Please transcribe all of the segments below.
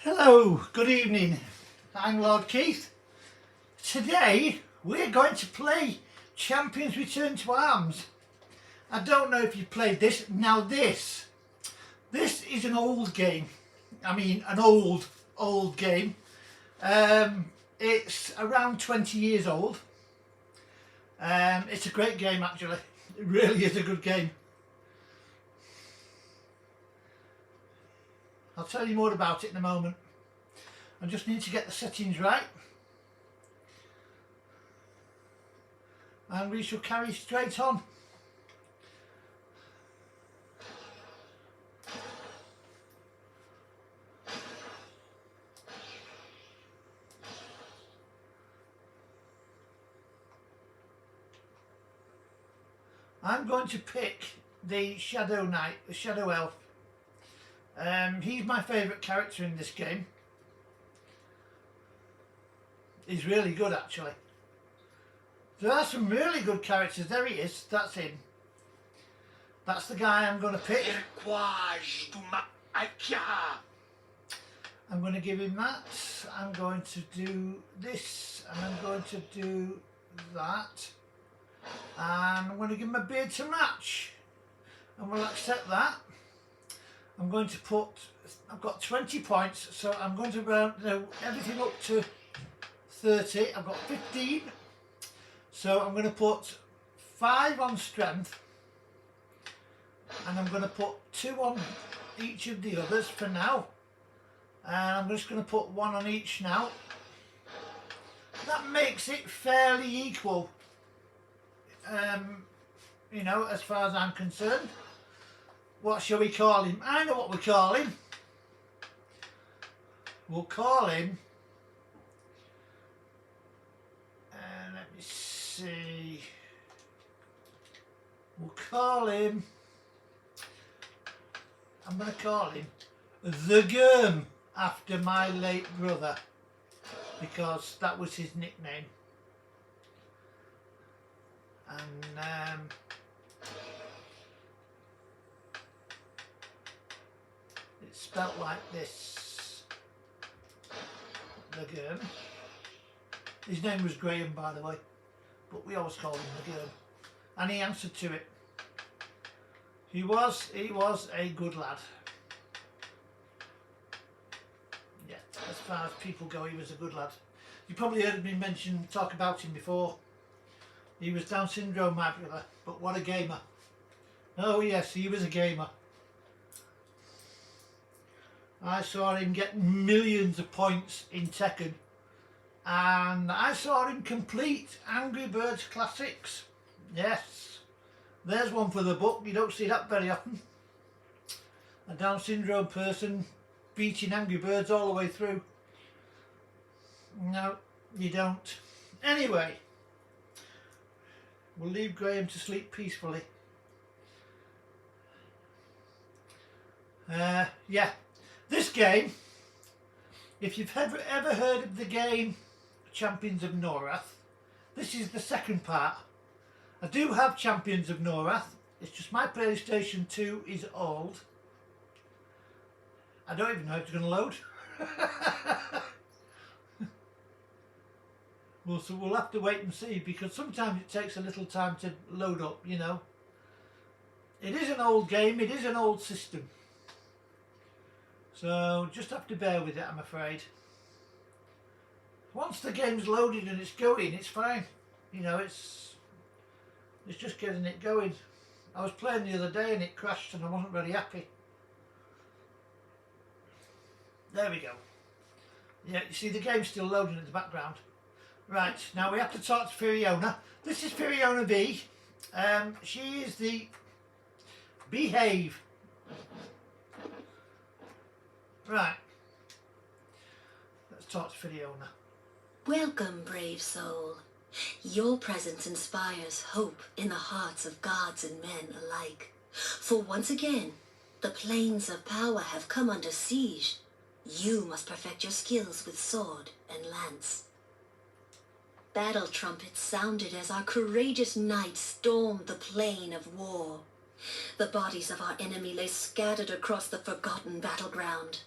Hello, good evening. I'm Lord Keith. Today we're going to play Champions Return to Arms. I don't know if you played this. Now this is an old game. I mean an old game. It's around 20 years old. It's a great game actually. It really is a good game. I'll tell you more about it in a moment. I just need to get the settings right. And we shall carry straight on. I'm going to pick the Shadow Knight, the Shadow Elf. He's my favourite character in this game. He's really good actually. There are some really good characters. There he is, that's him. That's the guy I'm going to pick. I'm going to give him that. I'm going to do this and I'm going to do that. And I'm going to give him a beard to match. And we'll accept that. I'm going to put, I've got 20 points, so I'm going to round everything up to 30. I've got 15. So I'm going to put 5 on strength. And I'm going to put 2 on each of the others for now. And I'm just going to put 1 on each now. That makes it fairly equal. You know, as far as I'm concerned. What shall we call him? I know what we call him. We'll call him, let me see, we'll call him, I'm going to call him The Gurm, after my late brother, because that was his nickname. And it's spelt like this, The Gurm. His name was Graham, by the way, but we always called him The Gurm, and he answered to it. He was a good lad. Yeah, as far as people go, he was a good lad. You probably heard me talk about him before. He was Down syndrome, my brother, but what a gamer. Oh yes, he was a gamer. I saw him get millions of points in Tekken, and I saw him complete Angry Birds Classics. Yes, there's one for the book. You don't see that very often. A Down syndrome person beating Angry Birds all the way through. No, you don't. Anyway, we'll leave Graham to sleep peacefully. Yeah. This game, if you've ever heard of the game Champions of Norath, this is the second part. I do have Champions of Norath, it's just my PlayStation 2 is old. I don't even know if it's going to load. Well, so we'll have to wait and see, because sometimes it takes a little time to load up, you know. It is an old game, it is an old system. So just have to bear with it, I'm afraid. Once the game's loaded and it's going, it's fine. You know, it's just getting it going. I was playing the other day and it crashed and I wasn't very happy. There we go. Yeah, you see the game's still loading in the background. Right, now we have to talk to Firiona. This is Firiona B. She is the Behave. Right, let's talk to Firiona. Welcome, brave soul. Your presence inspires hope in the hearts of gods and men alike. For once again, the planes of power have come under siege. You must perfect your skills with sword and lance. Battle trumpets sounded as our courageous knights stormed the plain of war. The bodies of our enemy lay scattered across the forgotten battleground.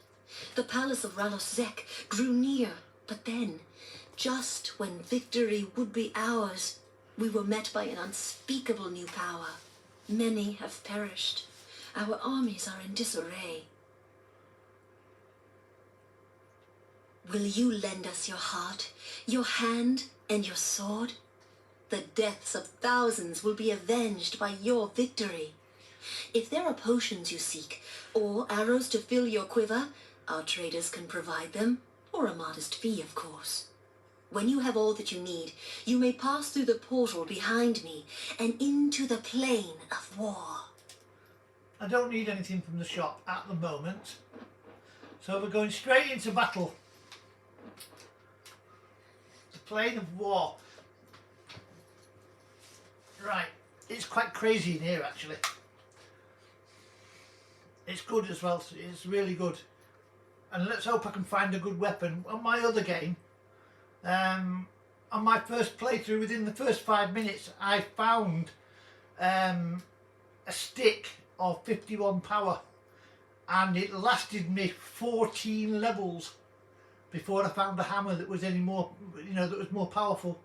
The palace of Ralos Zek grew near, but then, just when victory would be ours, we were met by an unspeakable new power. Many have perished. Our armies are in disarray. Will you lend us your heart, your hand, and your sword? The deaths of thousands will be avenged by your victory. If there are potions you seek, or arrows to fill your quiver, our traders can provide them, or a modest fee, of course. When you have all that you need, you may pass through the portal behind me and into the plain of war. I don't need anything from the shop at the moment, so we're going straight into battle. The plain of war. Right, it's quite crazy in here actually. It's good as well, it's really good. And let's hope I can find a good weapon. On my other game, on my first playthrough, within the first 5 minutes, I found a stick of 51 power, and it lasted me 14 levels before I found a hammer that was any more, that was more powerful.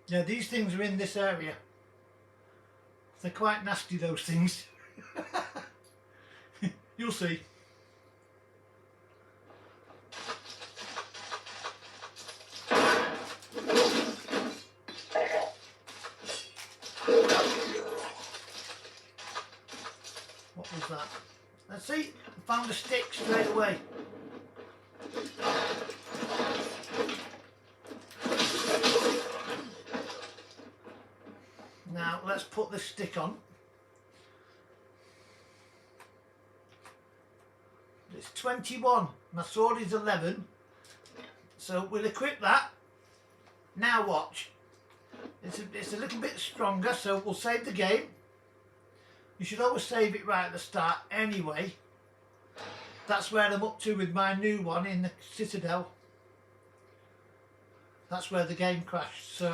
Yeah, these things are in this area. They're quite nasty, those things. You'll see. What was that? Let's see. I found a stick straight away. Now let's put this stick on. It's 21. My sword is 11. So we'll equip that. Now watch. It's a little bit stronger, so we'll save the game. You should always save it right at the start anyway. That's where I'm up to with my new one in the Citadel. That's where the game crashed, so...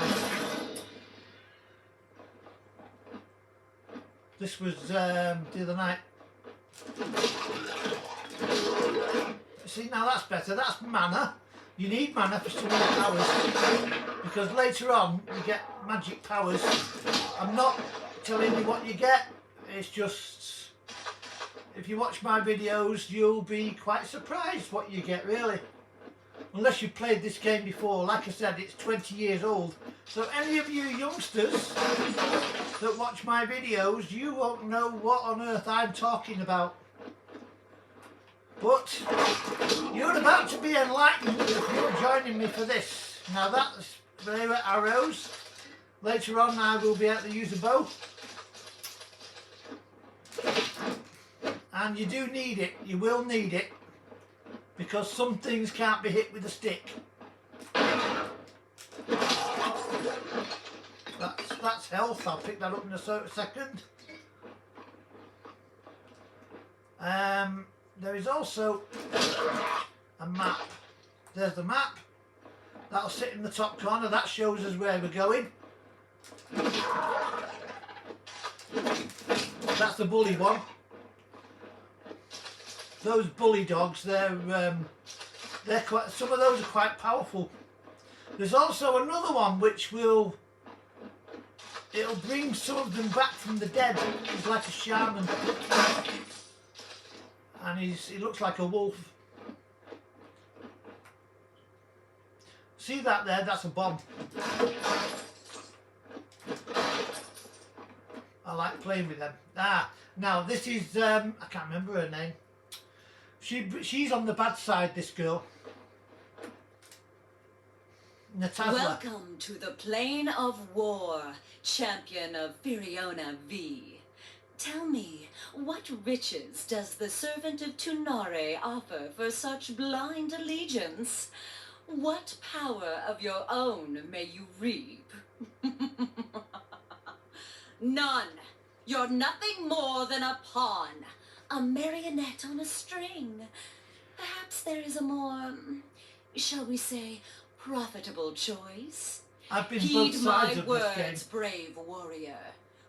This was the other night. See, now that's better. That's mana. You need mana for some of the powers, because later on you get magic powers. I'm not telling you what you get. It's just, if you watch my videos, you'll be quite surprised what you get, really. Unless you've played this game before. Like I said, it's 20 years old. So any of you youngsters that watch my videos, you won't know what on earth I'm talking about. But you're about to be enlightened if you're joining me for this. Now that's, they were arrows. Later on I will be able to use a bow. And you do need it, you will need it, because some things can't be hit with a stick. That's health, I'll pick that up in a second. There is also a map. There's the map. That'll sit in the top corner, that shows us where we're going. That's the bully one. Those bully dogs, they're quite, some of those are quite powerful. There's also another one which it'll bring some of them back from the dead. He's like a shaman, and he looks like a wolf. See that there? That's a bomb. I like playing with them. Now this is I can't remember her name. She's on the bad side, this girl. Natazla. Welcome to the Plain of War, champion of Firiona V. Tell me, what riches does the servant of Tunare offer for such blind allegiance? What power of your own may you reap? None. You're nothing more than a pawn. A marionette on a string. Perhaps there is a more, shall we say, profitable choice. I've been Heed both my sides of this game. words, brave warrior.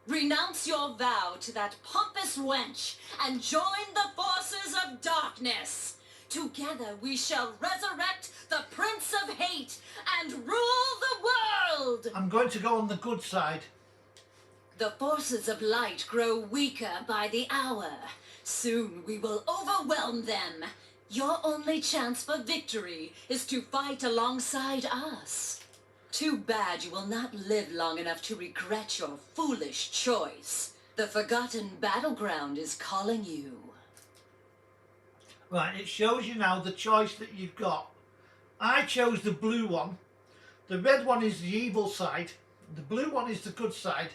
Renounce your vow to that pompous wench and join the forces of darkness. Together we shall resurrect the Prince of Hate and rule the world! I'm going to go on the good side. The forces of light grow weaker by the hour. Soon we will overwhelm them. Your only chance for victory is to fight alongside us. Too bad you will not live long enough to regret your foolish choice. The Forgotten Battleground is calling you. Right, it shows you now the choice that you've got. I chose the blue one. The red one is the evil side. The blue one is the good side.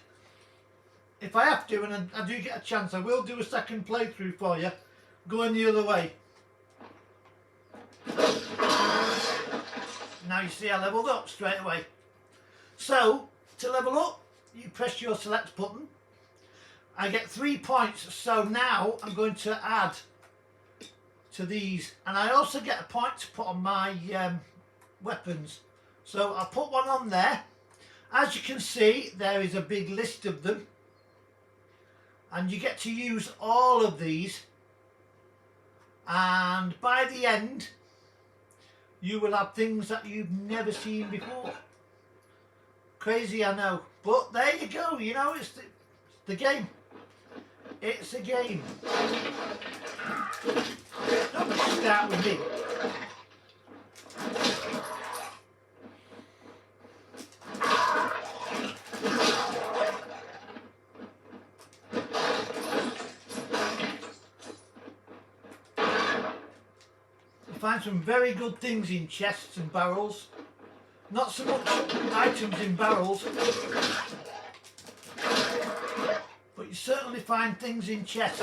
If I have to, and I do get a chance, I will do a second playthrough for you, going the other way. Now you see I leveled up straight away. So, to level up, you press your select button. I get 3 points, so now I'm going to add to these. And I also get a point to put on my weapons. So I'll put one on there. As you can see, there is a big list of them. And you get to use all of these. And by the end, you will have things that you've never seen before. Crazy, I know. But there you go, you know, it's the game. It's a game. Don't start with me. You find some very good things in chests and barrels. Not so much items in barrels, but you certainly find things in chests.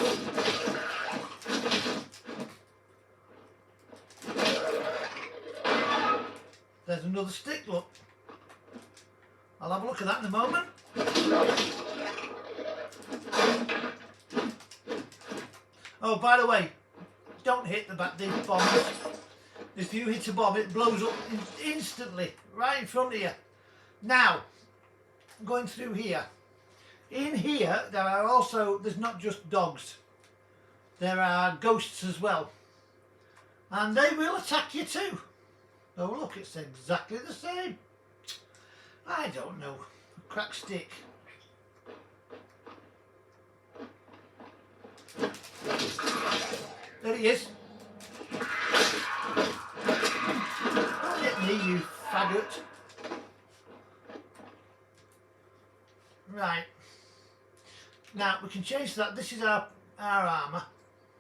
There's another stick, look. I'll have a look at that in a moment. Oh, by the way, don't hit these bombs. If you hit a bomb, it blows up instantly, right in front of you. Now, going through here. In here, there are also, there's not just dogs. There are ghosts as well. And they will attack you too. Oh look, it's exactly the same. I don't know. A cracked stick. There he is. Don't hit me, you faggot. Right. Now we can change that. This is our armour.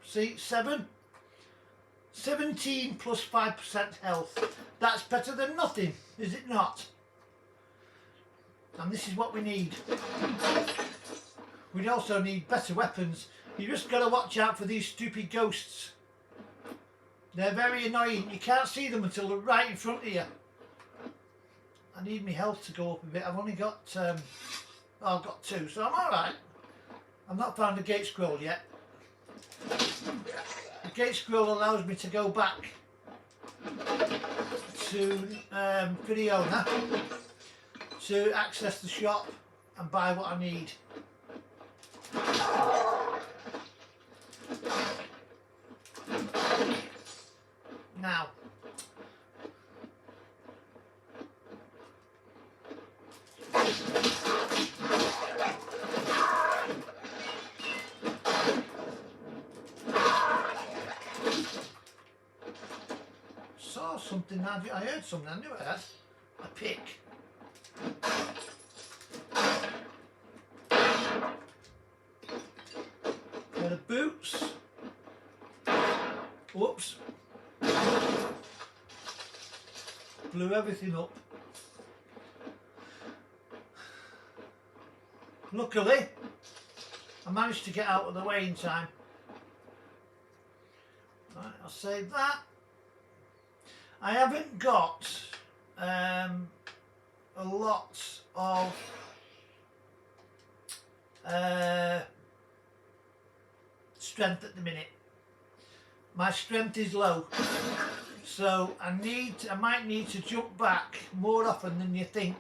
See, 17 plus 5% health. That's better than nothing, is it not? And this is what we need. We also need better weapons. You just got to watch out for these stupid ghosts. They're very annoying. You can't see them until they're right in front of you. I need my health to go up a bit. I've only got, I've got 2, so I'm alright. I've not found a gate scroll yet. The gate scroll allows me to go back to Viriona to access the shop and buy what I need. Now, saw something, I heard something, I knew I had a pick. Pair of boots. Whoops. Blew everything up. Luckily, I managed to get out of the way in time. Right, I'll save that. I haven't got a lot of strength at the minute. My strength is low. So I might need to jump back more often than you think.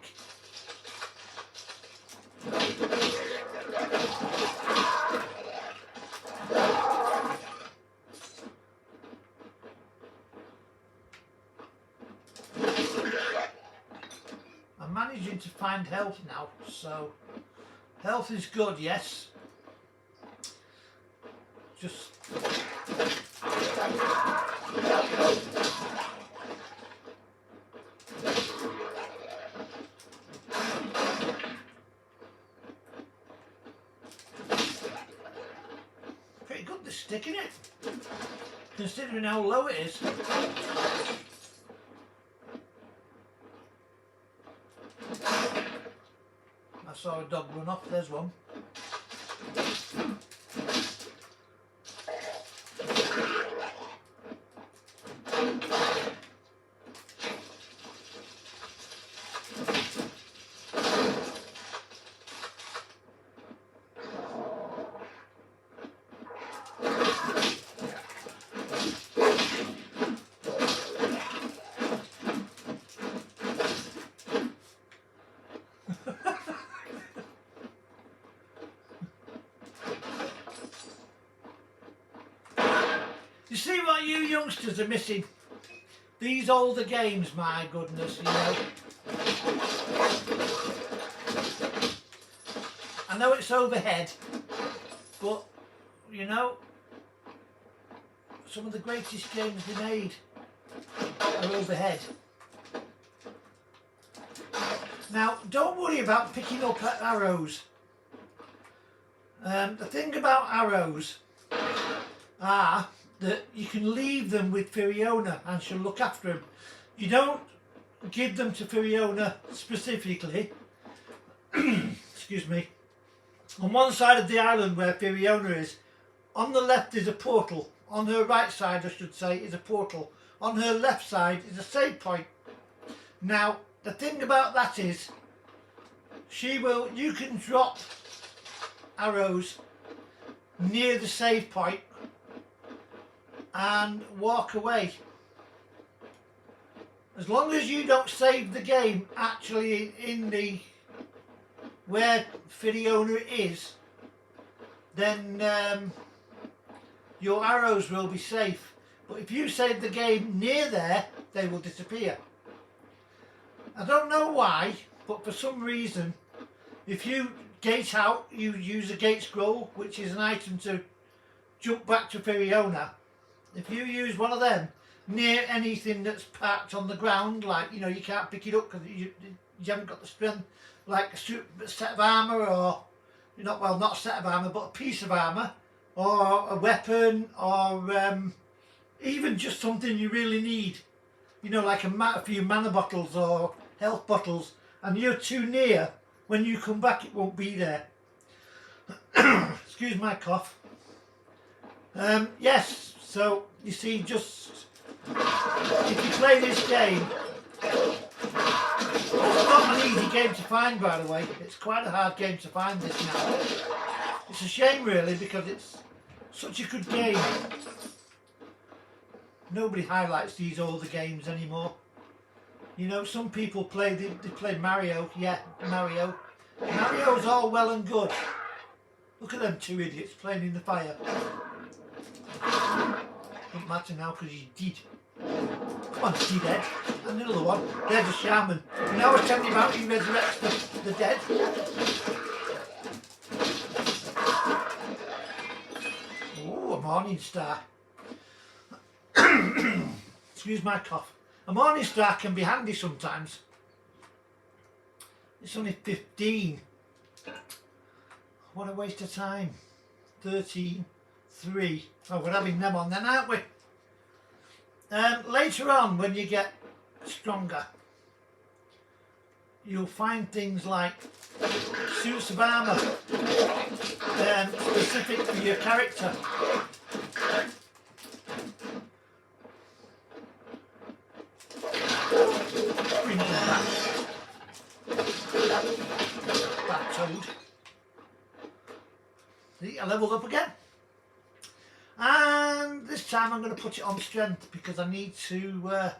I'm managing to find health now, so health is good, yes. Just pretty good, this stick, isn't it? Considering how low it is. I saw a dog run off, there's one. You see what you youngsters are missing? These older games, my goodness, you know. I know it's overhead, but, you know, some of the greatest games they made are overhead. Now, don't worry about picking up arrows. The thing about arrows are that you can leave them with Firiona and she'll look after them. You don't give them to Firiona specifically. Excuse me. On one side of the island where Firiona is, on the left is a portal. On her right side, I should say, is a portal. On her left side is a save point. Now, the thing about that is, you can drop arrows near the save point and walk away. As long as you don't save the game actually in the where Firiona is, then your arrows will be safe. But if you save the game near there, they will disappear. I don't know why, but for some reason, if you gate out, you use a gate scroll, which is an item to jump back to Firiona. If you use one of them near anything that's parked on the ground, like, you know, you can't pick it up because you haven't got the strength, like a set of armour, or, you know, well, not a set of armour, but a piece of armour, or a weapon, or even just something you really need, you know, like a few mana bottles or health bottles, and you're too near, when you come back it won't be there. Excuse my cough. Yes, so you see, just if you play this game, it's not an easy game to find, by the way. It's quite a hard game to find this now. It's a shame really, because it's such a good game. Nobody highlights these older games anymore. You know, some people play, they play Mario. Yeah, Mario. Mario's all well and good. Look at them two idiots playing in the fire. Doesn't matter now because he's dead. Come on, dead. And another one. There's a shaman. You know, I was telling you about he resurrects the dead. Oh, a morning star. Excuse my cough. A morning star can be handy sometimes. It's only 15. What a waste of time. 13, 3. Oh, we're having them on then, aren't we? Later on, when you get stronger, you'll find things like suits of armour specific for your character. Bring them back. Back toad. See, I leveled up again. And this time I'm going to put it on strength because I need to,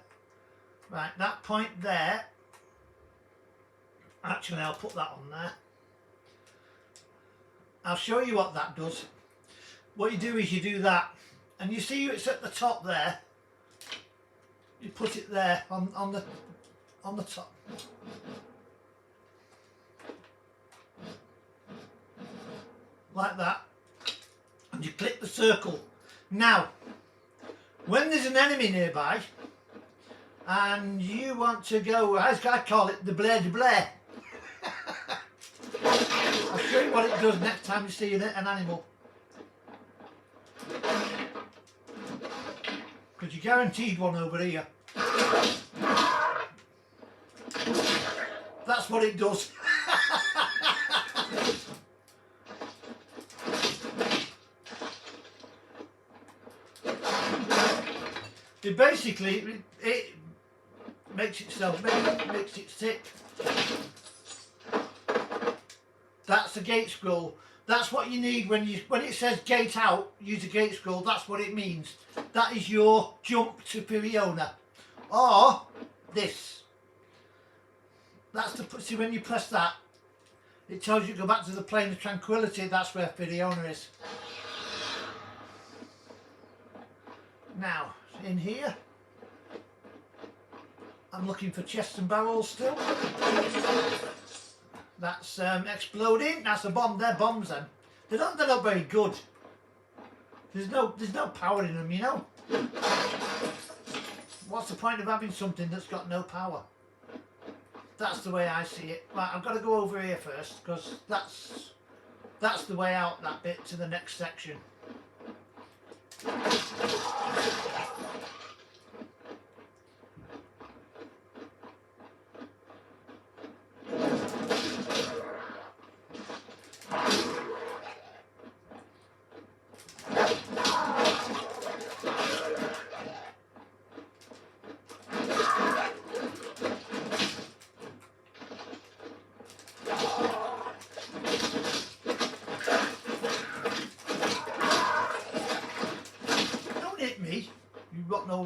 right, that point there, actually I'll put that on there. I'll show you what that does. What you do is you do that, and you see it's at the top there. You put it there on the top. Like that. And you click the circle. Now, when there's an enemy nearby, and you want to go, I call it the Blair de Blair. I'll show you what it does next time you see an animal. Because you're guaranteed one over here. That's what it does. It basically it makes itself makes it sick. That's the gate scroll. That's what you need when it says gate out, use a gate scroll. That's what it means. That is your jump to Firiona. Or this. That's the, see, when you press that, it tells you to go back to the plane of tranquility. That's where Firiona is. Now, in here, I'm looking for chests and barrels still. That's exploding. That's a bomb. They're bombs then. They're not very good. There's no power in them, you know. What's the point of having something that's got no power? That's the way I see it. Right, I've got to go over here first because that's the way out, that bit, to the next section.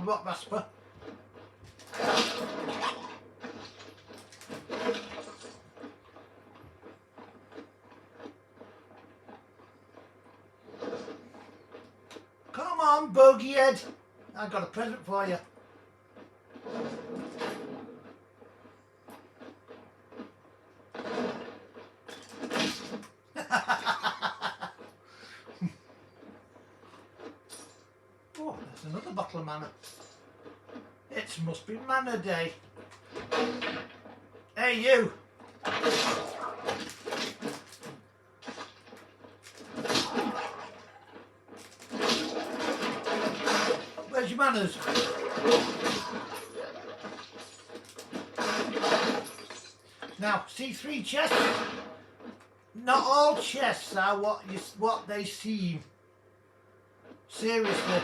Rock rasper. Come on, bogeyhead. I've got a present for you. Oh, there's another bottle of mana. It must be mana day. Hey, you! Where's your manners? Now, see 3 chests? Not all chests are what they seem. Seriously.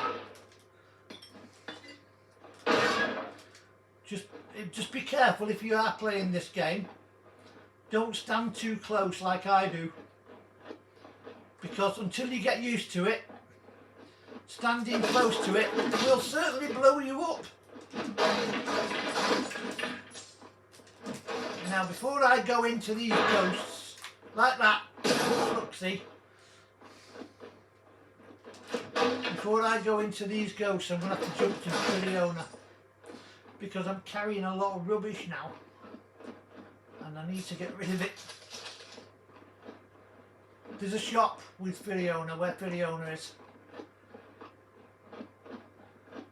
Just be careful if you are playing this game. Don't stand too close like I do. Because until you get used to it, standing close to it will certainly blow you up. Now before I go into these ghosts, like that, look, see. Before I go into these ghosts, I'm going to have to jump to Firiona. Because I'm carrying a lot of rubbish now. And I need to get rid of it. There's a shop with Firiona, where Firiona is.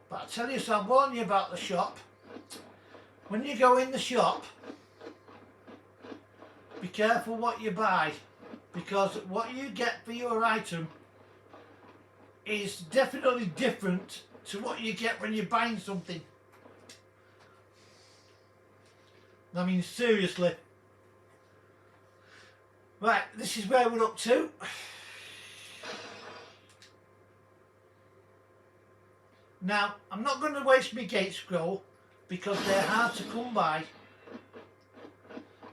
But I tell you, so I'll warn you about the shop. When you go in the shop, be careful what you buy. Because what you get for your item is definitely different to what you get when you're buying something. I mean, seriously. Right, this is where we're up to. Now, I'm not going to waste my gate scroll because they're hard to come by.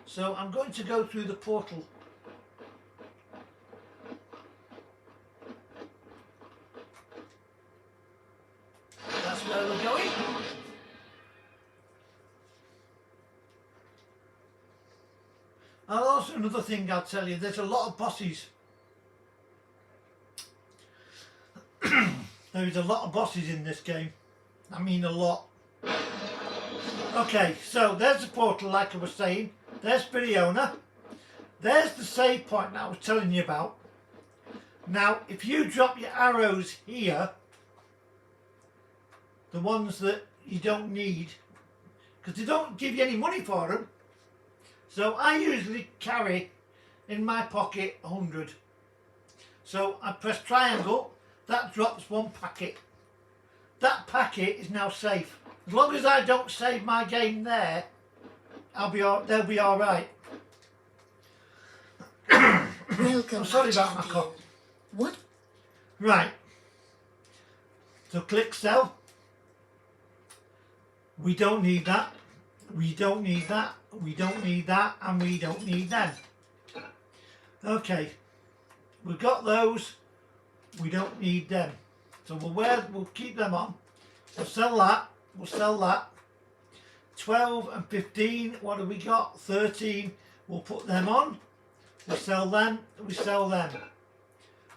So I'm going to go through the portal. another thing I'll tell you. There's a lot of bosses. There is a lot of bosses in this game. I mean a lot. Okay, so there's the portal like I was saying. There's Viriona. There's the save point that I was telling you about. Now, if you drop your arrows here, the ones that you don't need, because they don't give you any money for them, so I usually carry in my pocket 100. So I press triangle, that drops one packet. That packet is now safe. As long as I don't save my game there, they'll be all right. Welcome, I'm sorry my about my champion. cough. What? Right. So click sell. We don't need that. We don't need that. We don't need that. And we don't need them. Okay. We've got those. We don't need them. So we'll keep them on. We'll sell that. We'll sell that. 12 and 15. What have we got? 13. We'll put them on. We sell them. We sell them.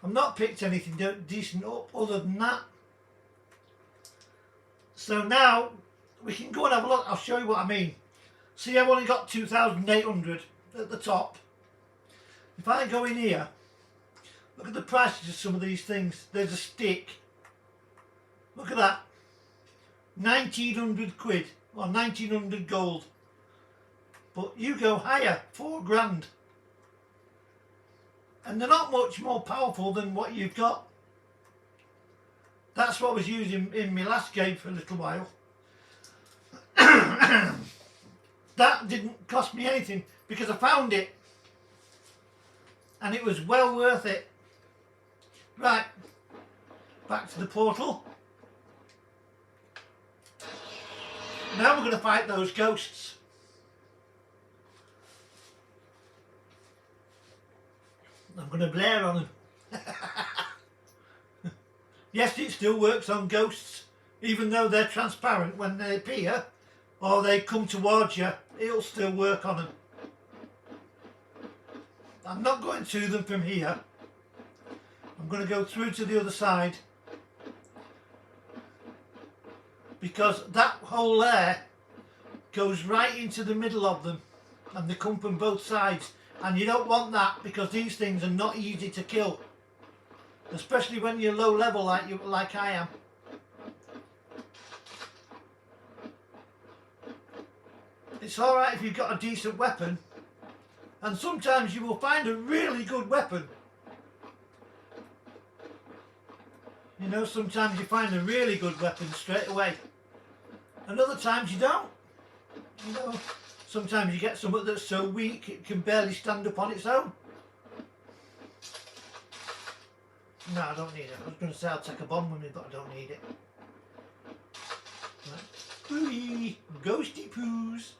I've not picked anything decent up other than that. So now we can go and have a look. I'll show you what I mean. See, I've only got 2,800 at the top. If I go in here, look at the prices of some of these things. There's a stick. Look at that. 1,900 quid or 1,900 gold. But you go higher, 4 grand. And they're not much more powerful than what you've got. That's what I was using in my last game for a little while. That didn't cost me anything because I found it. And it was well worth it. Right. Back to the portal. Now we're going to fight those ghosts. I'm going to blare on them. Yes, it still works on ghosts, even though they're transparent when they appear or they come towards you, it'll still work on them. I'm not going to them from here. I'm going to go through to the other side because that hole there goes right into the middle of them and they come from both sides. And you don't want that because these things are not easy to kill. Especially when you're low level like I am. It's alright if you've got a decent weapon. And sometimes you will find a really good weapon. You know, sometimes you find a really good weapon straight away. And other times you don't. You know. Sometimes you get something that's so weak it can barely stand up on its own. No, I don't need it. I was going to say I'll take a bomb with me, but I don't need it. Right. Pooey! Ghosty poos!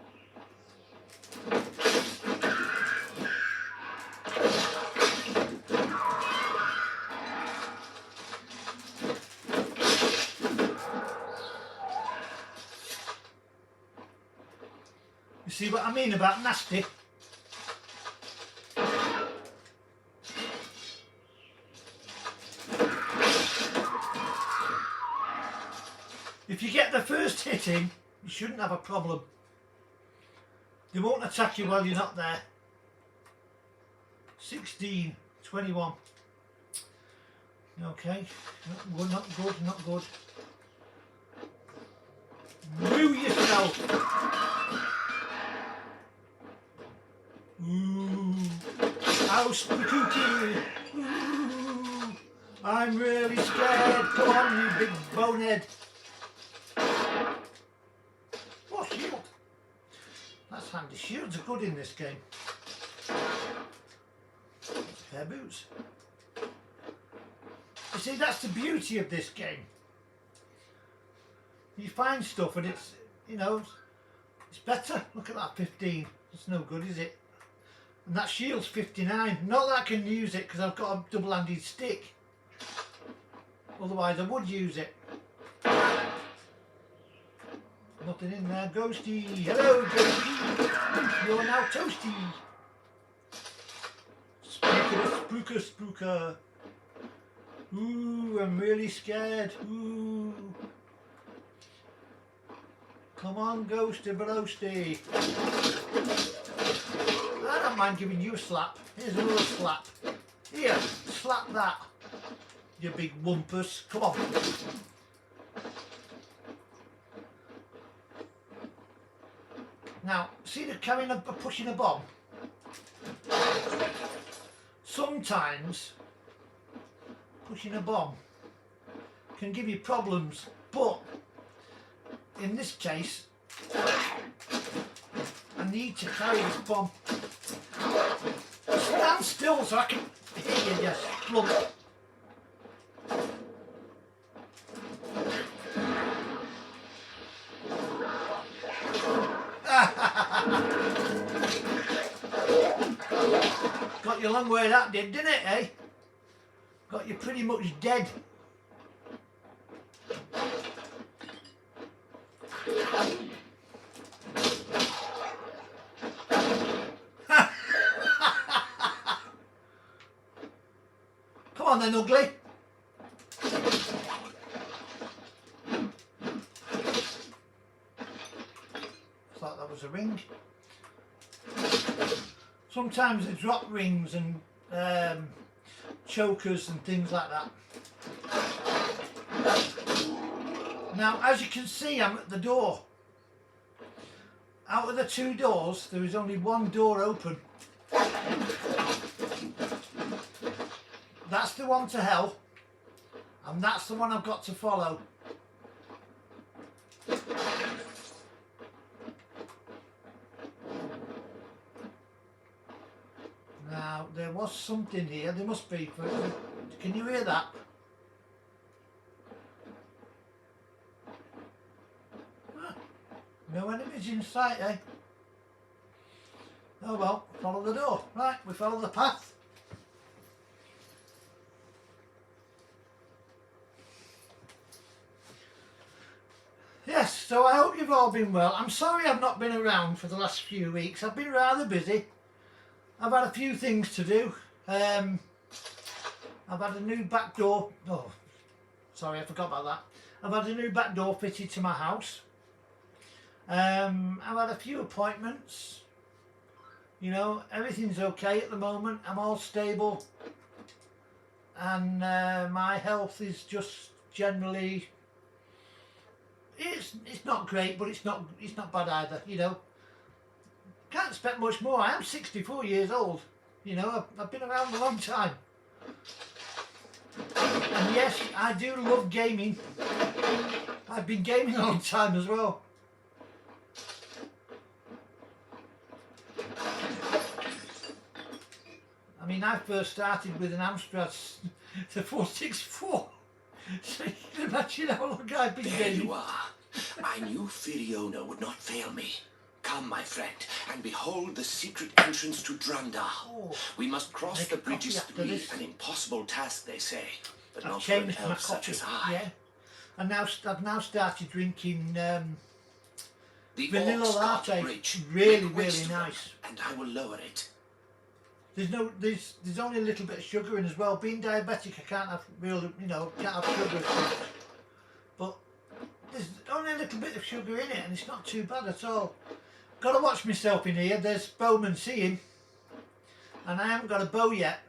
You see what I mean about nasty? If you get the first hit in, you shouldn't have a problem. They won't attack you while you're not there. 16, 21. Okay, not good, not good. Rue yourself. Ooh, how spooky! Ooh, I'm really scared. Come on, you big bonehead. Oh, shield. That's handy. Shields are good in this game. Fair boots. You see, that's the beauty of this game. You find stuff and it's, you know, it's better. Look at that 15. It's no good, is it? And that shield's 59. Not that I can use it because I've got a double-handed stick. Otherwise I would use it. Nothing in there. Ghosty. Hello, Ghosty. You're now toasty. Spooker, spooker. Ooh, I'm really scared. Ooh. Come on, ghosty broasty. I don't mind giving you a slap. Here's another slap. Here, slap that. You big wumpus. Come on. Now, see the carrying pushing a bomb? Sometimes pushing a bomb can give you problems, but in this case I need to carry this bomb. Stand still so I can hit you, you slump. Got you a long way that did, didn't it, eh? Got you pretty much dead. Come on then, ugly. Thought that was a ring. Sometimes they drop rings and chokers and things like that. Now, as you can see, I'm at the door. Out of the two doors, there is only one door open. That's the one to hell, and that's the one I've got to follow. Now, there was something here. There must be. Can you hear that? Huh. No enemies in sight, eh? Oh well, follow the door. Right, we follow the path. Yes, so I hope you've all been well. I'm sorry I've not been around for the last few weeks. I've been rather busy. I've had a few things to do. I've had a new back door. Oh, sorry, I forgot about that. I've had a new back door fitted to my house. I've had a few appointments. You know, everything's okay at the moment. I'm all stable, and my health is just generally. It's not great, but it's not bad either. You know. Can't expect much more. I am 64 years old. You know, I've been around a long time. And yes, I do love gaming. I've been gaming a long time as well. I mean, I first started with an Amstrad the 464. So you can imagine how long I've been gaming. There you are. I knew Firiona would not fail me. Come, my friend, and behold the secret entrance to Drandar. Oh, we must cross make the a copy bridges after three, this. an impossible task, they say, but I've not for an changed my elf such copy. as I. Yeah, and I've now started drinking The vanilla Orcs Guard latte. Bridge. Really, Make really waste of them, nice. and I will lower it. There's only a little bit of sugar in as well. Being diabetic, I can't have can't have sugar. But there's only a little bit of sugar in it, and it's not too bad at all. Got to watch myself in here. There's Bowman seeing, and I haven't got a bow yet.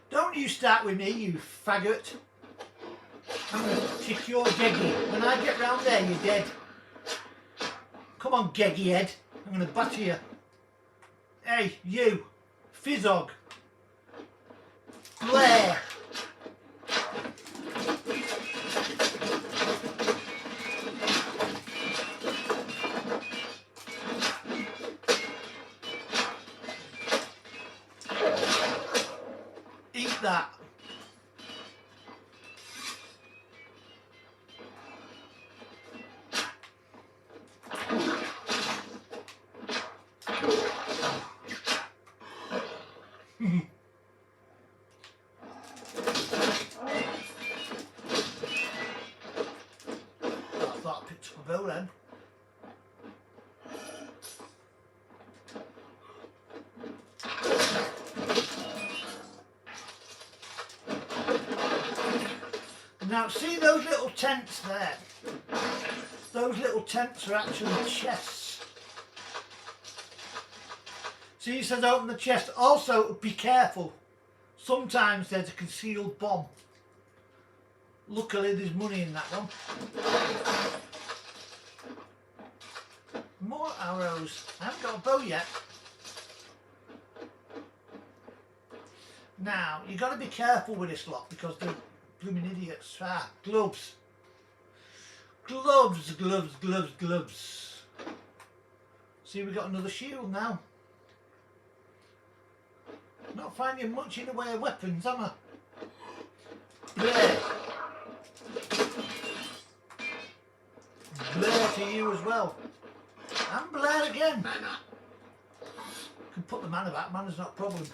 Don't you start with me, you faggot. I'm going to kick your geggy. When I get round there, you're dead. Come on, geggy head. I'm going to batter you. Hey, you. Fizzog. Blair. Eat that. I thought I picked up a bill then. Now see those little tents there? Those little tents are actually chests. See, it says open the chest. Also, be careful. Sometimes there's a concealed bomb. Luckily there's money in that one. More arrows. I haven't got a bow yet. Now, you've got to be careful with this lot because they're blooming idiots. Ah, gloves. Gloves, gloves, gloves, gloves. See, we've got another shield now. Not finding much in the way of weapons, am I? Blare. Blare to you as well. And Blare again. Mana. Can put the mana back, mana's not a problem.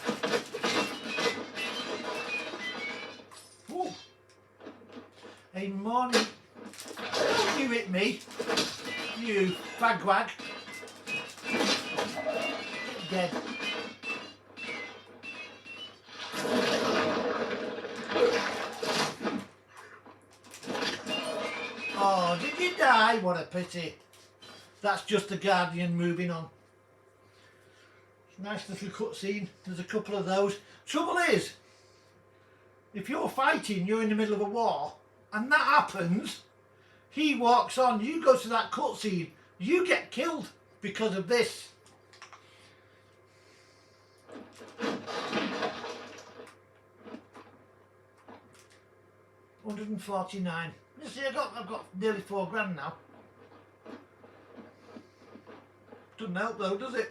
Ooh. A morning. You hit me. You fagwag. Dead. Oh, did you die? What a pity. That's just the Guardian moving on. Nice little cutscene. There's a couple of those. Trouble is, if you're fighting, you're in the middle of a war, and that happens, he walks on, you go to that cutscene, you get killed because of this. $149. You see, I've got nearly £4 now. Doesn't help though, does it?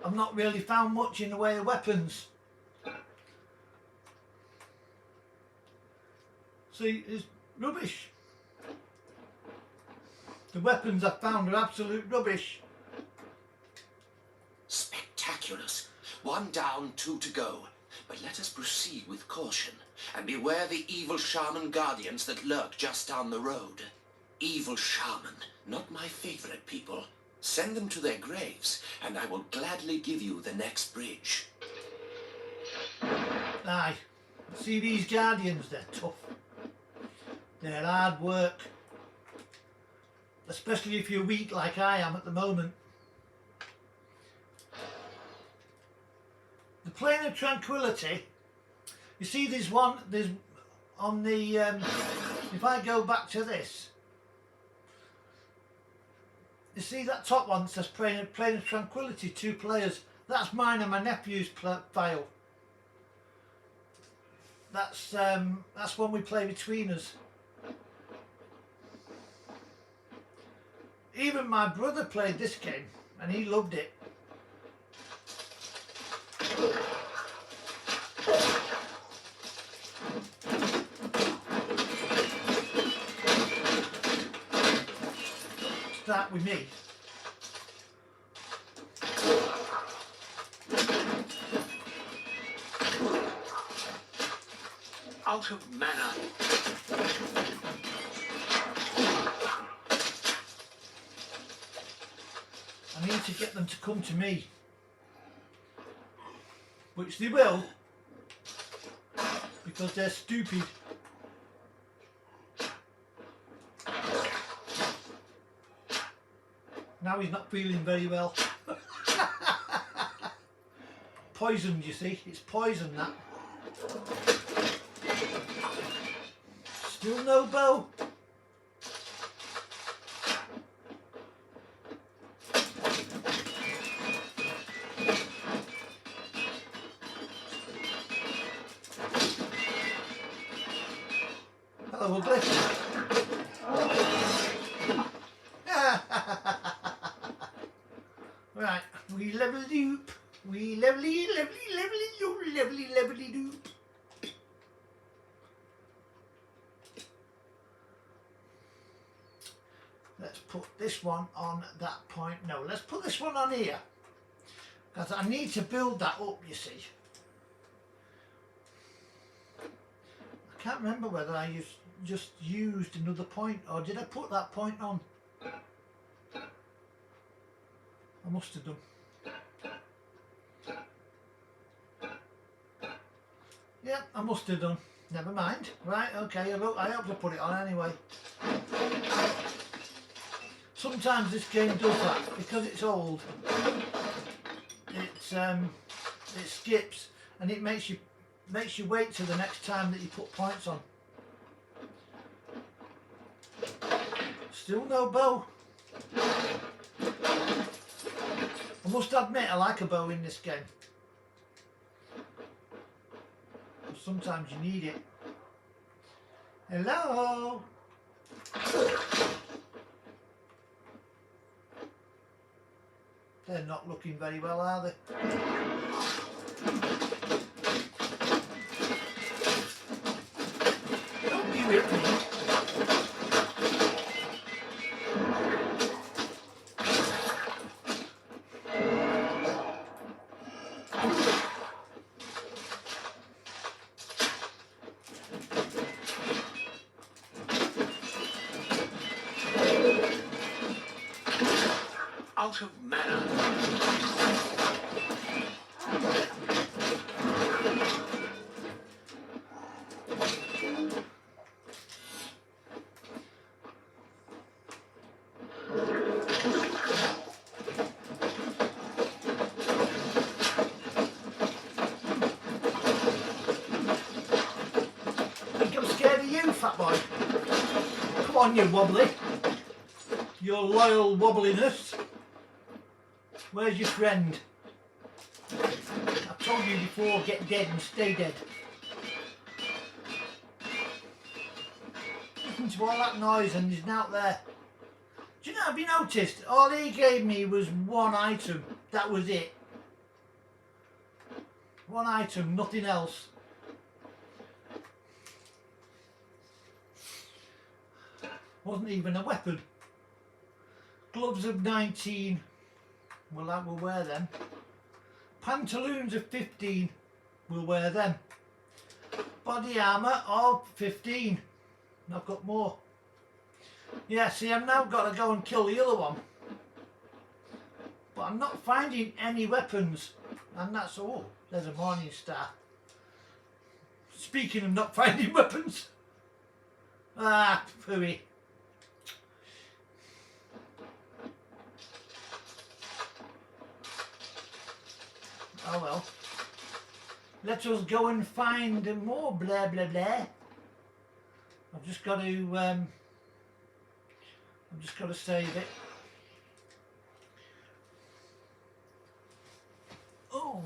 I've not really found much in the way of weapons. See, it's rubbish. The weapons I've found are absolute rubbish. Spectaculous. 1 down, 2 to go. But let us proceed with caution, and beware the evil shaman guardians that lurk just down the road. Evil shaman, not my favorite people. Send them to their graves, and I will gladly give you the next bridge. Aye. See these guardians, they're tough. They're hard work. Especially if you're weak like I am at the moment. The Plane of Tranquility. You see there's on the, if I go back to this. You see that top one that says Plane of Tranquility, 2 players. That's mine and my nephew's file. That's one we play between us. Even my brother played this game and he loved it. Start with me. Out of mana. I need to get them to come to me. Which they will. Because they're stupid. Now he's not feeling very well. Poisoned, you see. It's poison, that. Still no bow. Hello, ugly. Right, we level doop. We lovely doop. Let's put this one on that point. No, let's put this one on here. Because I need to build that up, you see. I can't remember whether I just used another point or did I put that point on? I must have done. Yeah, I must have done. Never mind. Right, okay, I hope to put it on anyway. Sometimes this game does that, because it's old. It skips, and it makes you wait till the next time that you put points on. Still no bow. I must admit I like a bow in this game. Sometimes you need it. Hello? They're not looking very well, are they? Don't you hit me. Out of mana. I think I'm scared of you, fat boy. Come on, you wobbly. Your loyal wobbliness. Where's your friend? I've told you before, get dead and stay dead. Listen to all that noise and he's not there. Do you know, have you noticed? All he gave me was one item. That was it. One item, nothing else. Wasn't even a weapon. Gloves of 19. Well, that will wear them. Pantaloons of 15. We'll wear them. Body armour of 15. I've got more. Yeah, see, I've now got to go and kill the other one. But I'm not finding any weapons. And that's all. There's a morning star. Speaking of not finding weapons. Ah, phooey. Oh well. Let us go and find more blah blah blah. I've just got to save it. Oh.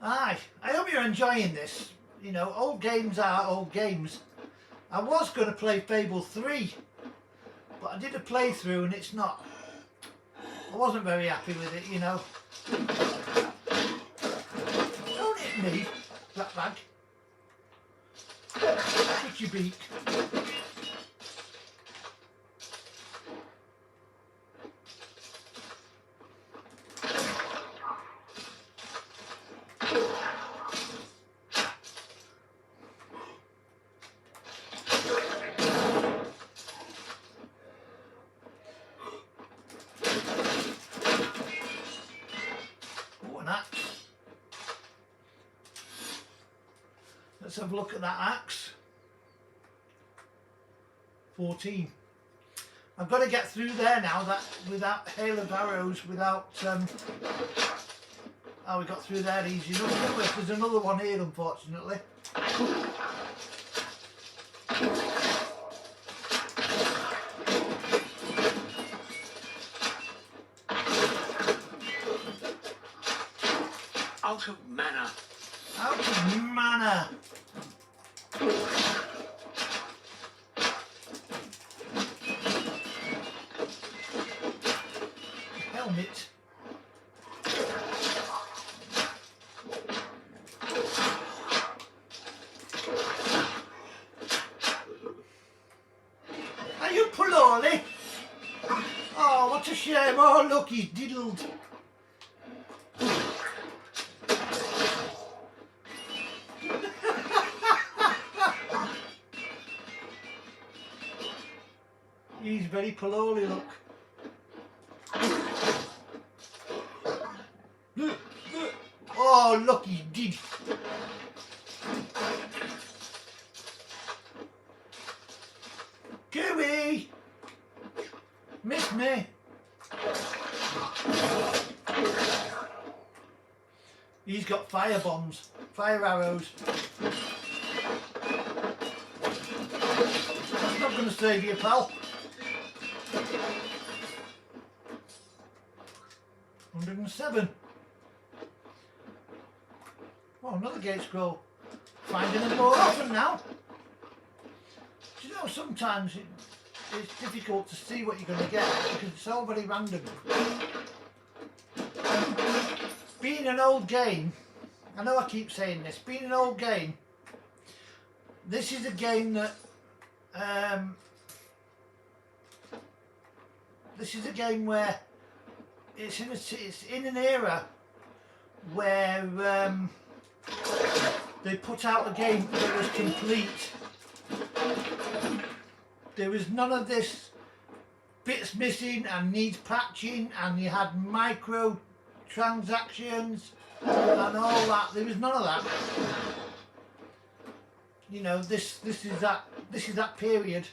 Aye, I hope you're enjoying this. You know, old games are old games. I was going to play Fable 3, but I did a playthrough and it's not. I wasn't very happy with it, you know. Don't hit me, that bag. Put your beak. Let's have a look at that axe. 14. I've got to get through there now, that without hail of arrows, without oh, we got through there easy enough, didn't we? There's another one here, unfortunately. Out of mana. Out of mana. Helmet. Are you Pololi? Oh, what a shame. Oh, look, he's diddled. He's very Pololi, look. Oh, Oh, look, he did. Gooey! Miss me. He's got fire bombs, fire arrows. That's not going to save you, pal. 107. Oh, another gate scroll. Finding them more often now. Do you know, sometimes it's difficult to see what you're going to get because it's all very random. Being an old game, I know I keep saying this, being an old game, this is a game that, this is a game where it's in an era where they put out a game that was complete. There was none of this bits missing and needs patching, and you had micro transactions and all that. There was none of that. You know, this is that period.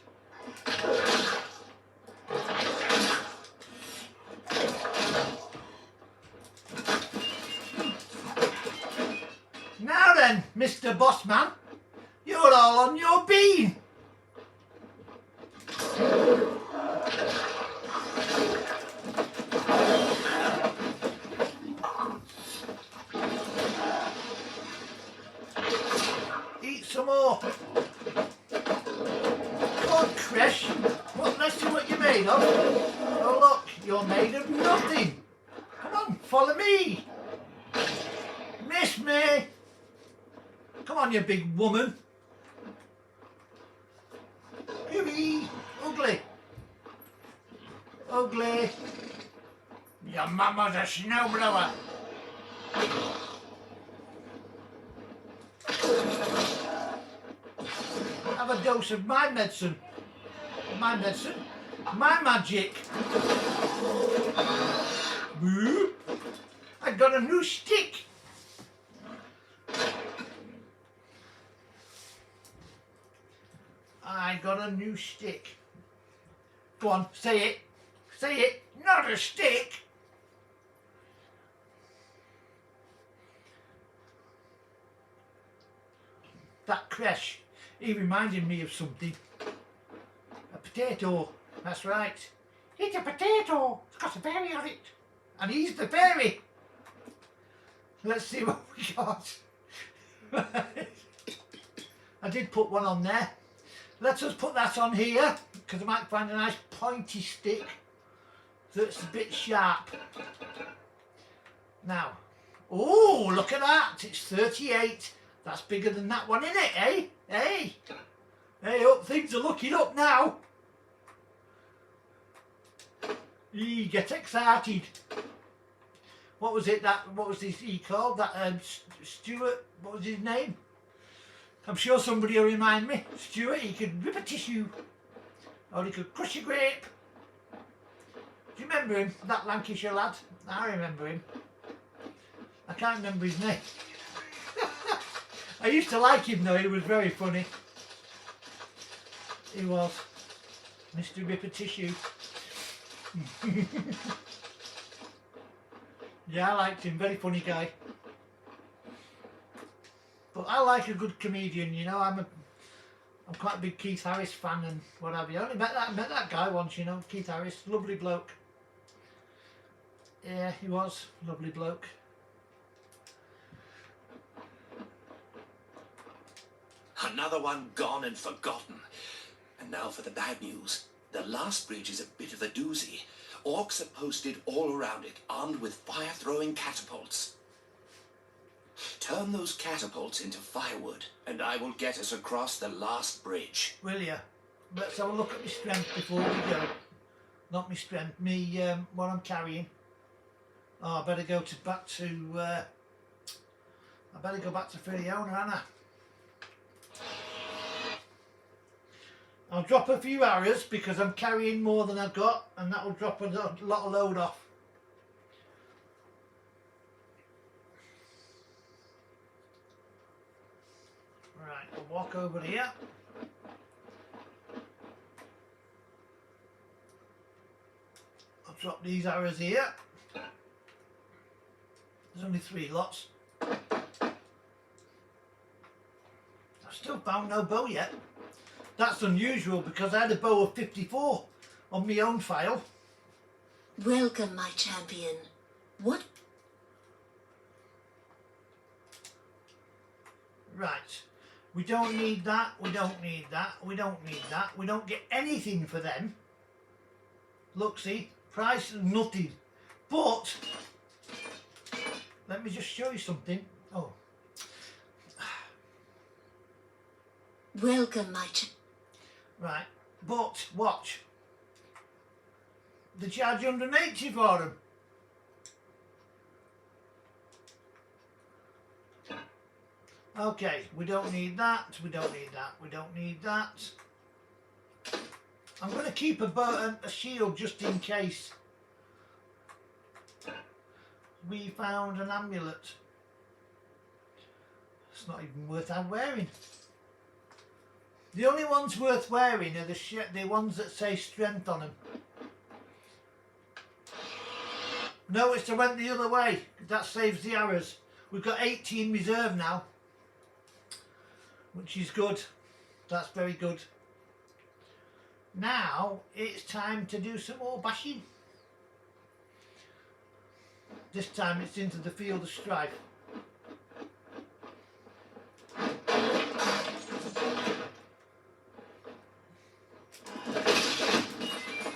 Now then, Mr. Bossman, you're all on your bean. Eat some more. Come on, Crash. What, let's see what you're made of. Oh look, you're made of nothing. Come on, follow me. Miss me. Come on, you big woman. Gooey. Ugly. Ugly. Your mama's a snowblower. Have a dose of my medicine. My medicine. My magic. Boo. I got a new stick. I got a new stick. Go on, say it. Say it. Not a stick. That Crash, he reminded me of something. A potato. That's right. It's a potato. It's got a berry on it. And he's the berry. Let's see what we got. I did put one on there. Let us put that on here, because I might find a nice pointy stick that's a bit sharp. Now, oh, look at that, it's 38. That's bigger than that one, isn't it, eh? Hey, hey, up, things are looking up now. Get excited. What was it what was he called? That Stuart, what was his name? I'm sure somebody will remind me. Stuart, he could rip a tissue. Or he could crush a grape. Do you remember him? That Lancashire lad? I remember him. I can't remember his name. I used to like him though, he was very funny. He was. Mr. Rip a Tissue. Yeah, I liked him, very funny guy. But I like a good comedian, you know. I'm quite a big Keith Harris fan and what have you. I only met that guy once, you know, Keith Harris, lovely bloke. Yeah, he was, lovely bloke. Another one gone and forgotten. And now for the bad news. The last bridge is a bit of a doozy. Orcs are posted all around it, armed with fire-throwing catapults. Turn those catapults into firewood, and I will get us across the last bridge. Will ya? Let's have a look at my strength before we go. Not my strength, me, what I'm carrying. Oh, I better go back to Firiona, Anna. I'll drop a few arrows because I'm carrying more than I've got, and that will drop a lot of load off. we'll walk over here. I'll drop these arrows here. There's only 3 lots. I've still found no bow yet. That's unusual because I had a bow of 54 on my own file. Welcome, my champion. What? Right. We don't need that. We don't need that. We don't need that. We don't get anything for them. Look, see? Price is nothing. But let me just show you something. Oh. Welcome, my Right. But watch. They charge 180 for them. Okay, we don't need that, we don't need that, we don't need that. I'm going to keep a shield just in case. We found an amulet. It's not even worth wearing. The only ones worth wearing are the ones that say strength on them. Notice I went the other way. That saves the arrows. We've got 80 in reserve now, which is good. That's very good. Now it's time to do some more bashing. This time it's into the field of strife.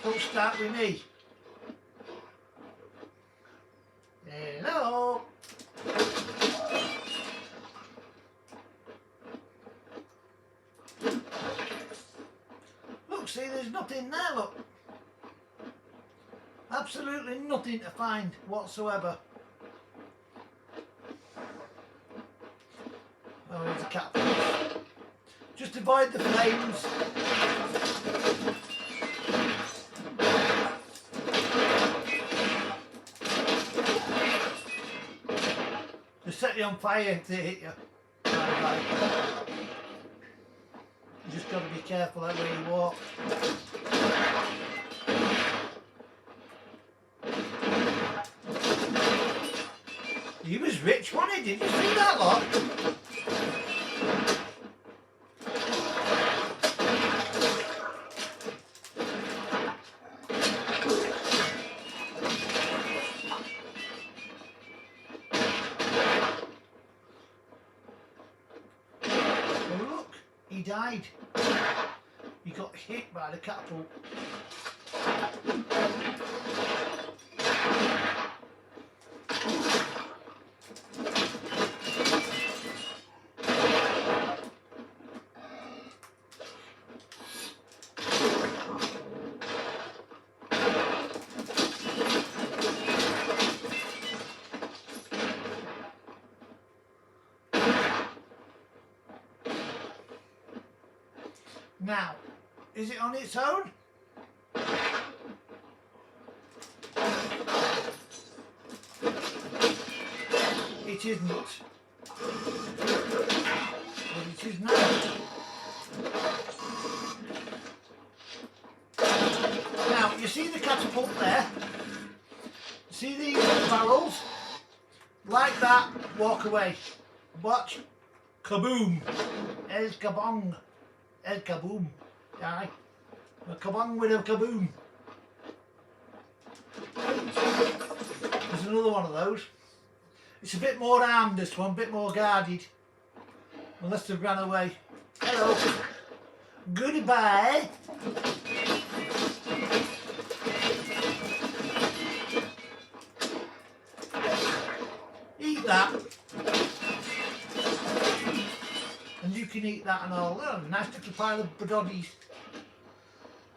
Don't start with me. Hello. Look, see, there's nothing there, look. Absolutely nothing to find whatsoever. Oh, there's a cat. Just avoid the flames. They set you on fire if they hit you. Right. You just got to be careful that way you walk. He was rich, wasn't he? Did you see that lot? Oh look, he died. He got hit by the catapult. Now, is it on its own? It isn't. But it is now. Now, you see the catapult there? See these barrels? Like that, walk away. Watch. Kaboom. El kabong. El kaboom. Aye. A kabong with a kaboom. There's another one of those. It's a bit more armed, this one, a bit more guarded. Unless they've ran away. Hello. Goodbye. Eat that. And you can eat that and all. Oh, nice little pile of badoddies.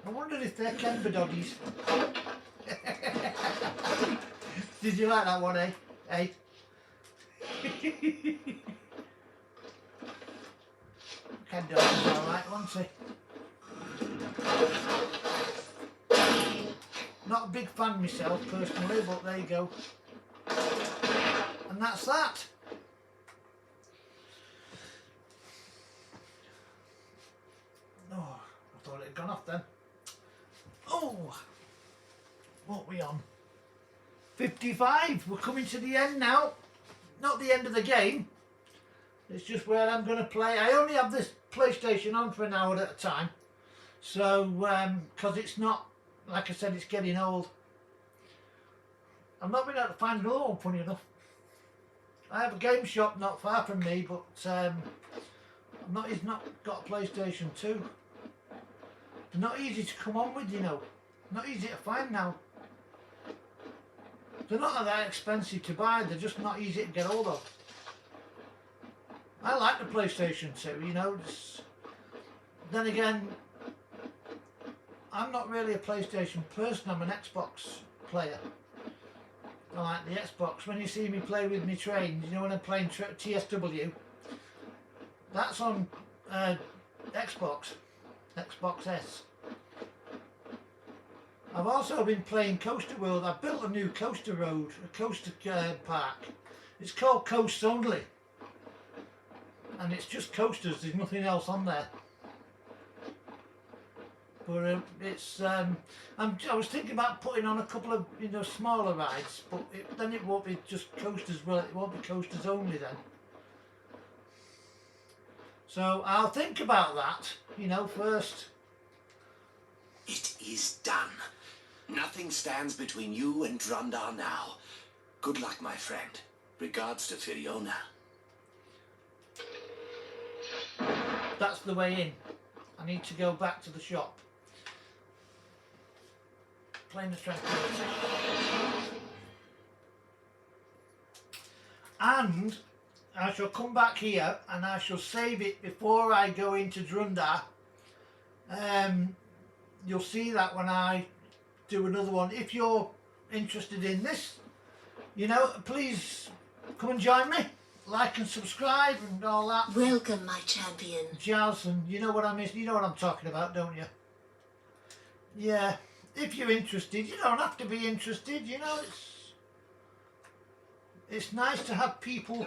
I wonder if they're Ken badoddies. Did you like that one, eh? Eh? Ken dog is alright, wasn't he? Not a big fan myself personally, but there you go. And that's that. thought it had gone off then. Oh, what are we on? 55. We're coming to the end now. Not the end of the game. It's just where I'm going to play. I only have this PlayStation on for an hour at a time. So, because it's not, like I said, it's getting old. I've not been able to find another one, funny enough. I have a game shop not far from me, but he's not got a PlayStation 2. They're not easy to come on with, you know. Not easy to find now. They're not that expensive to buy, they're just not easy to get hold of. I like the PlayStation 2, you know. Then again, I'm not really a PlayStation person, I'm an Xbox player. I like the Xbox. When you see me play with my trains, you know, when I'm playing TSW, that's on Xbox S. I've also been playing Coaster World. I've built a new coaster road, a coaster park. It's called Coasts Only. And it's just coasters, there's nothing else on there. But I was thinking about putting on a couple of, you know, smaller rides, but then it won't be just coasters, well, it won't be coasters only then. So I'll think about that, you know, first. It is done. Nothing stands between you and Drundar now. Good luck, my friend. Regards to Firiona. That's the way in. I need to go back to the shop. Plane of transportation. And I shall come back here and I shall save it before I go into Drundar. You'll see that when I do another one. If you're interested in this, you know, please come and join me. Like and subscribe and all that. Welcome, my champion. Jazz, and you know what I mean. You know what I'm talking about, don't you? Yeah. If you're interested, you don't have to be interested. You know, it's nice to have people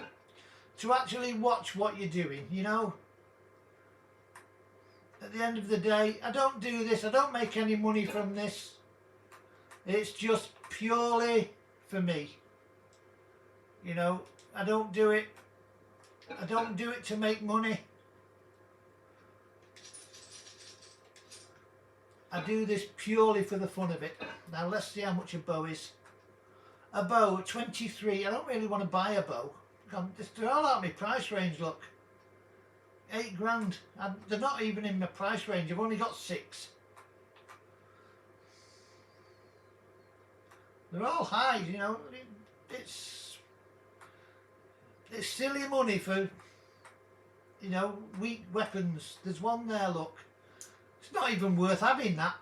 to actually watch what you're doing. You know. At the end of the day, I don't do this. I don't make any money from this. It's just purely for me. You know. I don't do it to make money. I do this purely for the fun of it. Now let's see how much a bow is. A bow, 23. I don't really want to buy a bow. They're all out of my price range, look. 8 grand. They're not even in my price range. I've only got 6. They're all high, you know. It's silly money for, you know, weak weapons. There's one there, look. It's not even worth having that.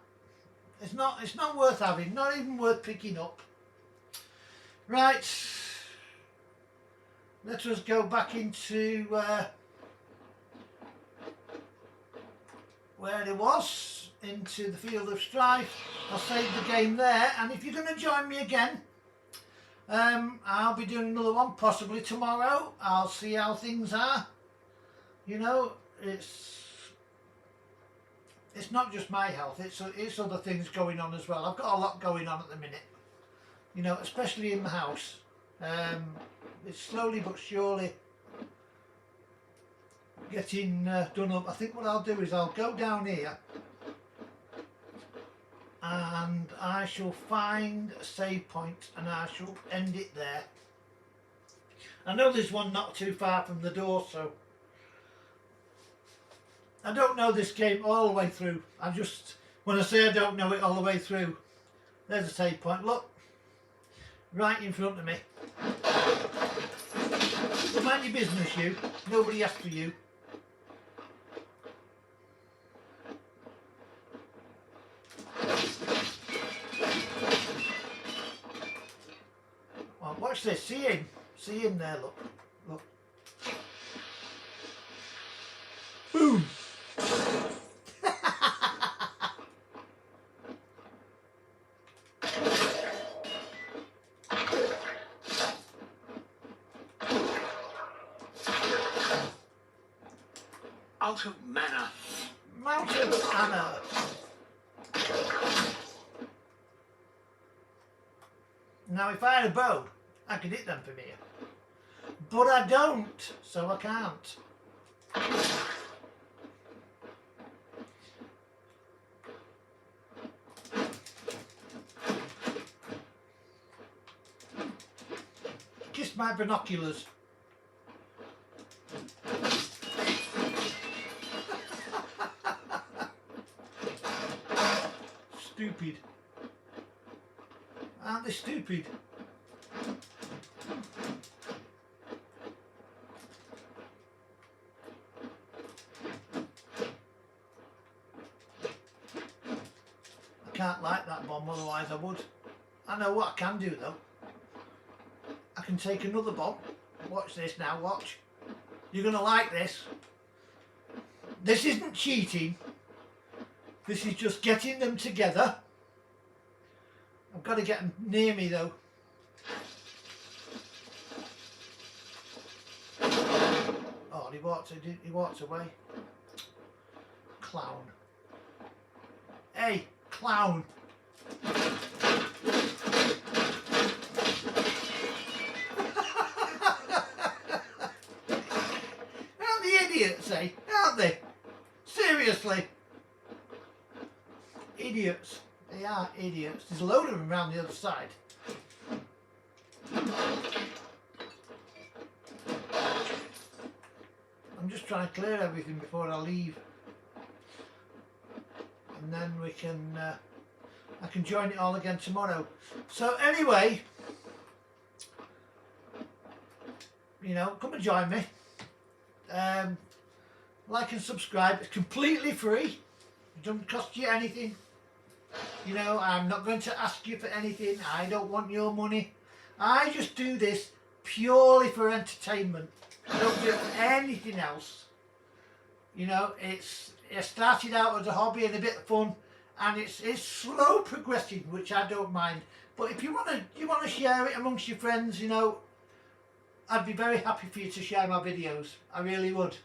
It's not worth having, not even worth picking up. Right. Let us go back into where it was, into the Field of Strife. I'll save the game there, and if you're going to join me again, I'll be doing another one possibly tomorrow. I'll see how things are. You know, it's not just my health, it's other things going on as well. I've got a lot going on at the minute, you know, especially in the house. It's slowly but surely getting done up. I think what I'll do is I'll go down here and I shall find a save point and I shall end it there. I know there's one not too far from the door, so I don't know this game all the way through. When I say I don't know it all the way through, there's a save point, look, right in front of me. Mind your business, you. Nobody asked for you. Well, watch this. See him there, look. Boom. Out of mana. Mountain Anna. Now if I had a bow, I could hit them from here. But I don't, so I can't. Kiss my binoculars. Stupid. Aren't they stupid? I can't light that bomb, otherwise I would. I know what I can do though. I can take another bomb. Watch this now, watch. You're going to like this. This isn't cheating. This is just getting them together. I've got to get them near me though. Oh, he walked away. Clown. Hey, clown. Aren't they idiots, eh? Aren't they? Seriously. Idiots. They are idiots. There's a load of them around the other side. I'm just trying to clear everything before I leave. And then we can, I can join it all again tomorrow. So anyway, you know, come and join me. Like and subscribe. It's completely free. It doesn't cost you anything. You know, I'm not going to ask you for anything. I don't want your money. I just do this purely for entertainment. I don't do it for anything else. You know, it started out as a hobby and a bit of fun, and it's slow progressing, which I don't mind. But if you want to share it amongst your friends, you know, I'd be very happy for you to share my videos. I really would.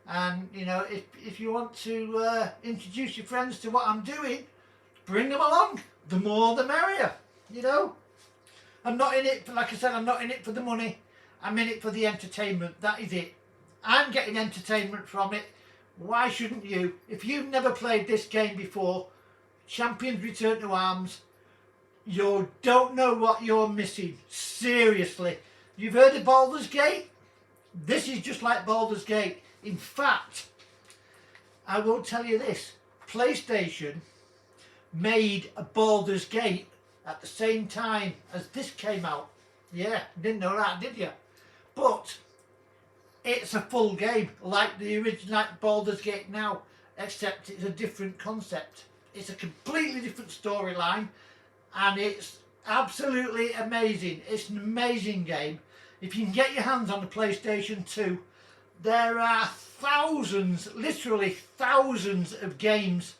And you know, if you want to introduce your friends to what I'm doing, bring them along. The more the merrier. You know, I'm not in it for, like I said, I'm not in it for the money. I'm in it for the entertainment. That is it. I'm getting entertainment from it. Why shouldn't you? If you've never played this game before, Champions Return to Arms, you don't know what you're missing. Seriously. You've heard of Baldur's Gate? This is just like Baldur's Gate. In fact, I will tell you this. PlayStation made a Baldur's Gate at the same time as this came out. Yeah, didn't know that, did you? But it's a full game, like the original, like Baldur's Gate now, except it's a different concept. It's a completely different storyline, and it's absolutely amazing. It's an amazing game. If you can get your hands on the PlayStation 2, there are thousands, literally thousands of games,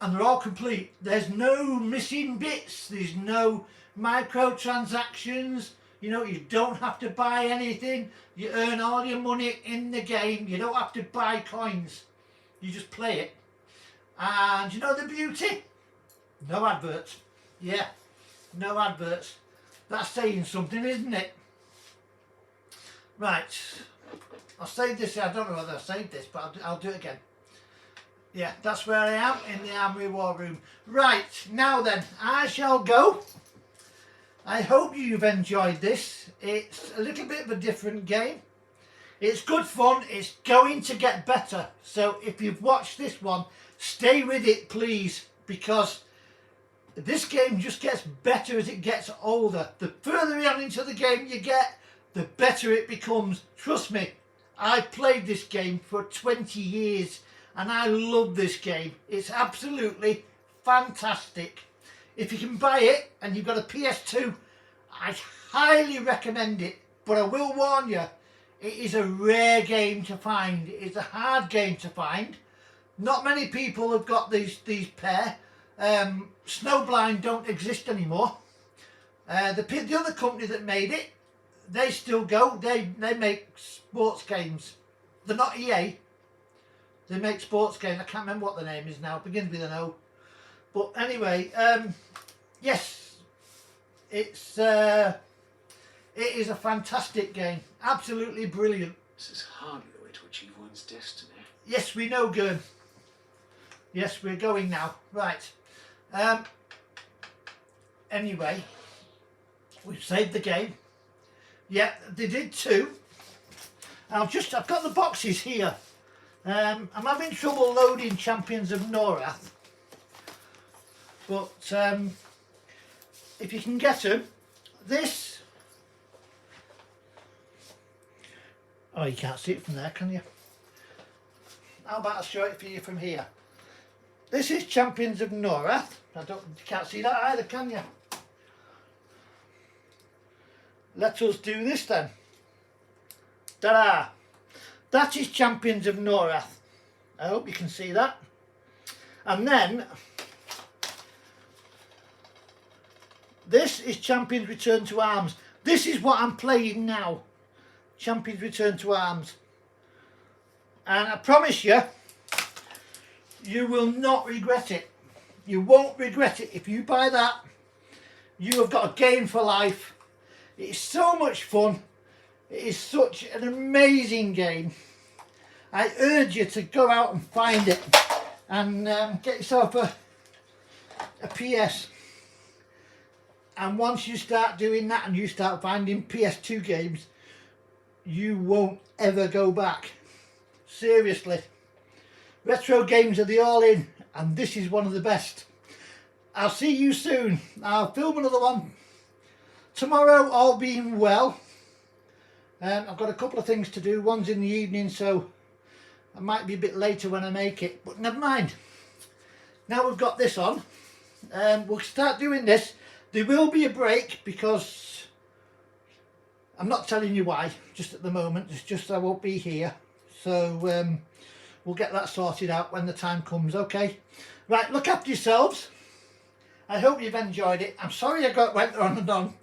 and they're all complete. There's no missing bits. There's no microtransactions. You know, you don't have to buy anything. You earn all your money in the game. You don't have to buy coins. You just play it. And you know the beauty? No adverts. Yeah, no adverts. That's saying something, isn't it? Right. I'll save this. I don't know whether I saved this, but I'll do it again. Yeah, that's where I am, in the Armoury War Room. Right, now then, I shall go. I hope you've enjoyed this. It's a little bit of a different game. It's good fun. It's going to get better. So if you've watched this one, stay with it, please, because this game just gets better as it gets older. The further on into the game you get, the better it becomes. Trust me, I played this game for 20 years and I love this game. It's absolutely fantastic. If you can buy it and you've got a PS2, I highly recommend it. But I will warn you, it is a rare game to find. It's a hard game to find. Not many people have got these pair. Snowblind don't exist anymore. The other company that made it, they still go. They make sports games. They're not EA. They make sports games. I can't remember what the name is now. It begins with an O. But anyway, yes, it is a fantastic game. Absolutely brilliant. This is hardly the way to achieve one's destiny. Yes, we know, Gurn. Yes, we're going now. Right. Anyway, we've saved the game. Yeah, they did too. I've got the boxes here. I'm having trouble loading Champions of Norath. But if you can get them, this... Oh, you can't see it from there, can you? How about I show it for you from here? This is Champions of Norath. You can't see that either, can you? Let us do this then. Ta-da! That is Champions of Norath. I hope you can see that. And then this is Champions Return to Arms. This is what I'm playing now. Champions Return to Arms. And I promise you, you will not regret it. You won't regret it. If you buy that, you have got a game for life. It is so much fun. It is such an amazing game. I urge you to go out and find it and get yourself a PS. And once you start doing that and you start finding PS2 games, you won't ever go back. Seriously. Retro games are the all in, and this is one of the best. I'll see you soon. I'll film another one tomorrow, all being well. I've got a couple of things to do. One's in the evening, so I might be a bit later when I make it, but never mind. Now we've got this on, we'll start doing this. There will be a break because I'm not telling you why just at the moment. It's just I won't be here, so we'll get that sorted out when the time comes. Okay, right, look after yourselves. I hope you've enjoyed it. I'm sorry I went on and on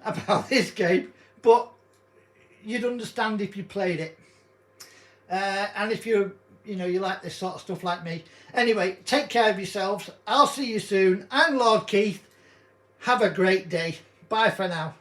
about this game, but you'd understand if you played it, and if you like this sort of stuff like me. Anyway, take care of yourselves. I'll see you soon. I'm Lord Keith. Have a great day. Bye for now.